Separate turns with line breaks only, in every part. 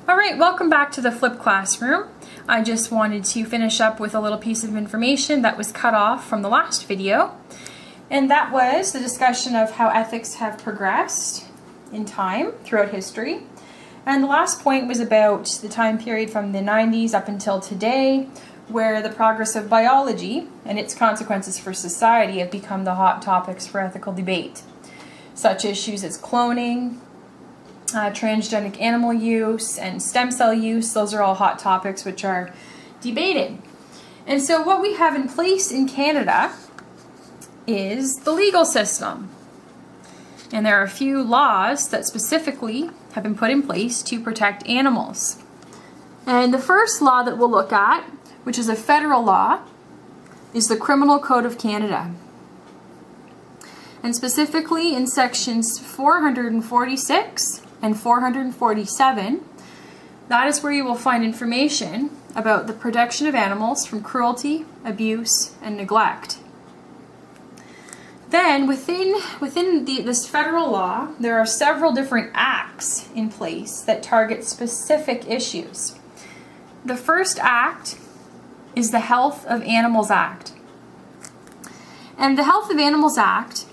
Alright, welcome back to the flipped classroom. I just wanted to finish up with a little piece of information that was cut off from the last video. And that was the discussion of how ethics have progressed in time throughout history. And the last point was about the time period from the 90s up until today, where the progress of biology and its consequences for society have become the hot topics for ethical debate. Such issues as cloning, transgenic animal use, and stem cell use, those are all hot topics which are debated. And so what we have in place in Canada is the legal system. And there are a few laws that specifically have been put in place to protect animals. And the first law that we'll look at, which is a federal law, is the Criminal Code of Canada. And specifically in sections 446 and 447, that is where you will find information about the protection of animals from cruelty, abuse, and neglect. Then within this federal law, there are several different acts in place that target specific issues. The first act is the Health of Animals Act. And the Health of Animals Act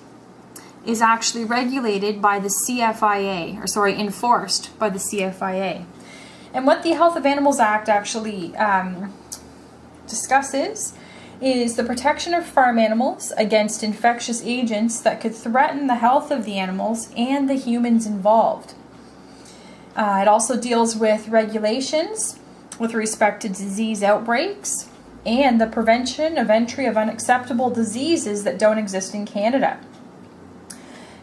is actually regulated by the CFIA, enforced by the CFIA. And what the Health of Animals Act actually discusses is the protection of farm animals against infectious agents that could threaten the health of the animals and the humans involved. It also deals with regulations with respect to disease outbreaks and the prevention of entry of unacceptable diseases that don't exist in Canada.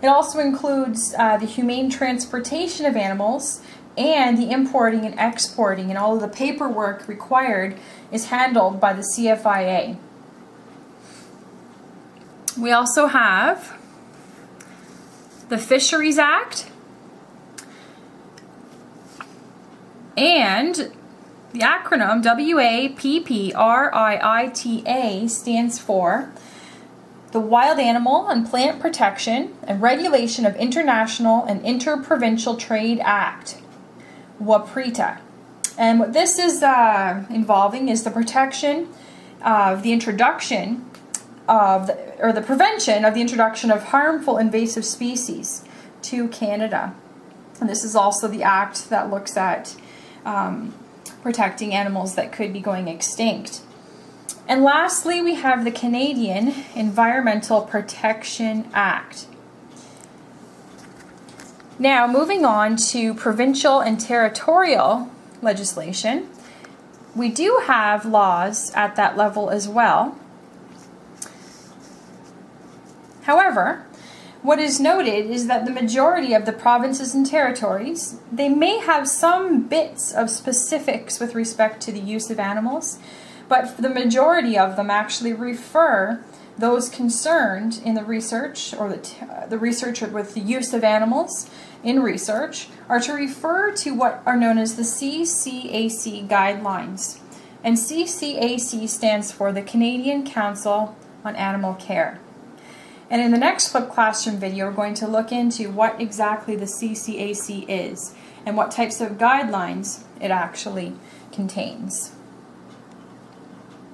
It also includes the humane transportation of animals, and the importing and exporting, and all of the paperwork required is handled by the CFIA. We also have the Fisheries Act and the acronym WAPPRIITA stands for the Wild Animal and Plant Protection and Regulation of International and Interprovincial Trade Act, WAPPRITA. And what this is involving is the protection of the introduction of, the prevention of the introduction of harmful invasive species to Canada. And this is also the act that looks at protecting animals that could be going extinct. And lastly, we have the Canadian Environmental Protection Act. Now, moving on to provincial and territorial legislation, we do have laws at that level as well. However, what is noted is that the majority of the provinces and territories, they may have some bits of specifics with respect to the use of animals, but the majority of them actually refer those concerned in the research, or the research with the use of animals in research, are to refer to what are known as the CCAC guidelines. And CCAC stands for the Canadian Council on Animal Care. And in the next flipped classroom video, we're going to look into what exactly the CCAC is and what types of guidelines it actually contains.